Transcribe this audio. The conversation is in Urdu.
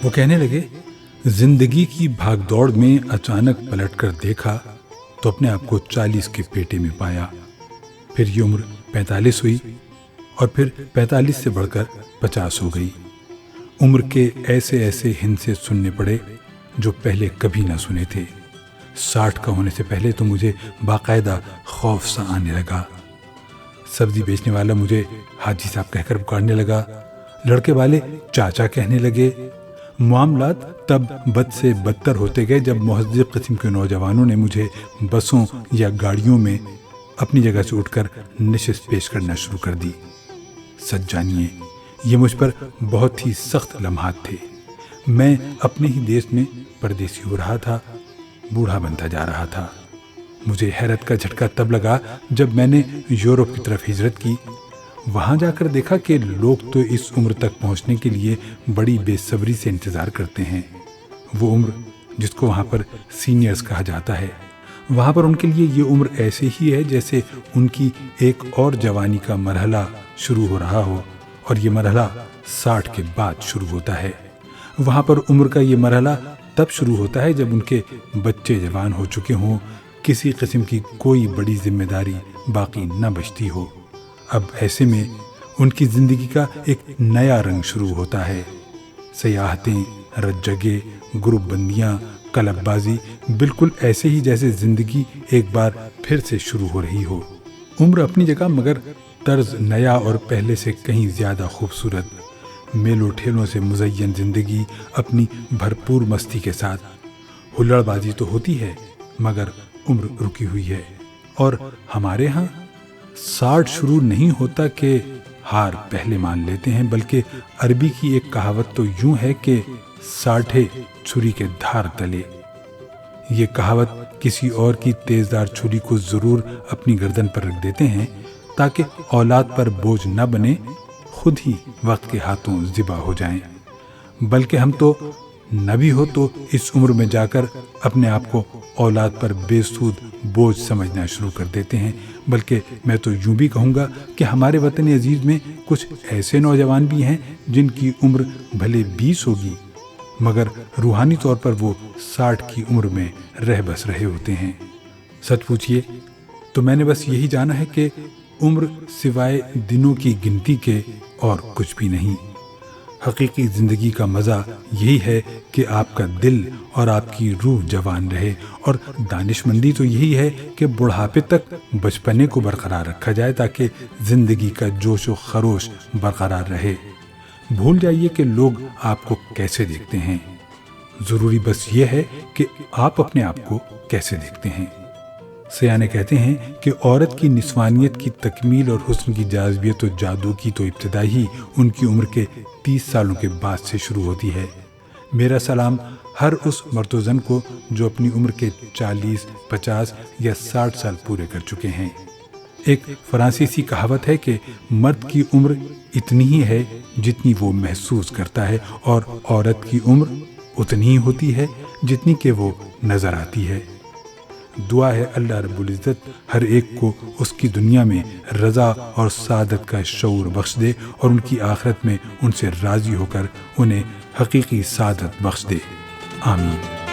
وہ کہنے لگے، زندگی کی بھاگ دوڑ میں اچانک پلٹ کر دیکھا تو اپنے آپ کو 40 کے پیٹے میں پایا، پھر یہ عمر 45 ہوئی اور پھر 45 سے بڑھ کر 50 ہو گئی۔ عمر کے ایسے ایسے ہندسے سننے پڑے جو پہلے کبھی نہ سنے تھے۔ 60 کا ہونے سے پہلے تو مجھے باقاعدہ خوف سا آنے لگا۔ سبزی بیچنے والا مجھے حاجی صاحب کہہ کر پکارنے لگا، لڑکے والے چاچا کہنے لگے۔ معاملات تب بد سے بدتر ہوتے گئے جب مہذب قسم کے نوجوانوں نے مجھے بسوں یا گاڑیوں میں اپنی جگہ سے اٹھ کر نشست پیش کرنا شروع کر دی۔ سچ جانیے، یہ مجھ پر بہت ہی سخت لمحات تھے۔ میں اپنے ہی دیش میں پردیسی ہو رہا تھا، بوڑھا بنتا جا رہا تھا۔ مجھے حیرت کا جھٹکا تب لگا جب میں نے یورپ کی طرف ہجرت کی۔ وہاں جا کر دیکھا کہ لوگ تو اس عمر تک پہنچنے کے لیے بڑی بے صبری سے انتظار کرتے ہیں، وہ عمر جس کو وہاں پر سینئرز کہا جاتا ہے۔ وہاں پر ان کے لیے یہ عمر ایسے ہی ہے جیسے ان کی ایک اور جوانی کا مرحلہ شروع ہو رہا ہو، اور یہ مرحلہ 60 کے بعد شروع ہوتا ہے۔ وہاں پر عمر کا یہ مرحلہ تب شروع ہوتا ہے جب ان کے بچے جوان ہو چکے ہوں، کسی قسم کی کوئی بڑی ذمہ داری باقی نہ بچتی ہو۔ اب ایسے میں ان کی زندگی کا ایک نیا رنگ شروع ہوتا ہے۔ سیاحتیں، رت جگہ، گروپ بندیاں، کلب بازی، بالکل ایسے ہی جیسے زندگی ایک بار پھر سے شروع ہو رہی ہو۔ عمر اپنی جگہ، مگر طرز نیا اور پہلے سے کہیں زیادہ خوبصورت۔ میلوں ٹھیلوں سے مزین زندگی اپنی بھرپور مستی کے ساتھ۔ ہلڑ بازی تو ہوتی ہے مگر عمر رکی ہوئی ہے۔ اور ہمارے ہاں 60 شروع نہیں ہوتا کہ ہار پہلے مان لیتے ہیں، بلکہ عربی کی ایک کہاوت تو یوں ہے کہ 60 چھری کے دھار تلے۔ یہ کہاوت کسی اور کی تیزدار چھری کو ضرور اپنی گردن پر رکھ دیتے ہیں تاکہ اولاد پر بوجھ نہ بنے، خود ہی وقت کے ہاتھوں ذبح ہو جائیں۔ بلکہ ہم تو نہ بھی ہو تو اس عمر میں جا کر اپنے آپ کو اولاد پر بے سود بوجھ سمجھنا شروع کر دیتے ہیں۔ بلکہ میں تو یوں بھی کہوں گا کہ ہمارے وطن عزیز میں کچھ ایسے نوجوان بھی ہیں جن کی عمر بھلے 20 ہوگی مگر روحانی طور پر وہ 60 کی عمر میں رہ بس رہے ہوتے ہیں۔ سچ پوچھئے تو میں نے بس یہی جانا ہے کہ عمر سوائے دنوں کی گنتی کے اور کچھ بھی نہیں۔ حقیقی زندگی کا مزہ یہی ہے کہ آپ کا دل اور آپ کی روح جوان رہے، اور دانش مندی تو یہی ہے کہ بڑھاپے تک بچپنے کو برقرار رکھا جائے تاکہ زندگی کا جوش و خروش برقرار رہے۔ بھول جائیے کہ لوگ آپ کو کیسے دیکھتے ہیں، ضروری بس یہ ہے کہ آپ اپنے آپ کو کیسے دیکھتے ہیں۔ سیانے کہتے ہیں کہ عورت کی نسوانیت کی تکمیل اور حسن کی جاذبیت و جادو کی تو ابتدا ہی ان کی عمر کے 30 سالوں کے بعد سے شروع ہوتی ہے۔ میرا سلام ہر اس مرد و زن کو جو اپنی عمر کے 40، 50 یا 60 سال پورے کر چکے ہیں۔ ایک فرانسیسی کہاوت ہے کہ مرد کی عمر اتنی ہی ہے جتنی وہ محسوس کرتا ہے، اور عورت کی عمر اتنی ہی ہوتی ہے جتنی کہ وہ نظر آتی ہے۔ دعا ہے اللہ رب العزت ہر ایک کو اس کی دنیا میں رضا اور سعادت کا شعور بخش دے، اور ان کی آخرت میں ان سے راضی ہو کر انہیں حقیقی سعادت بخش دے۔ آمین۔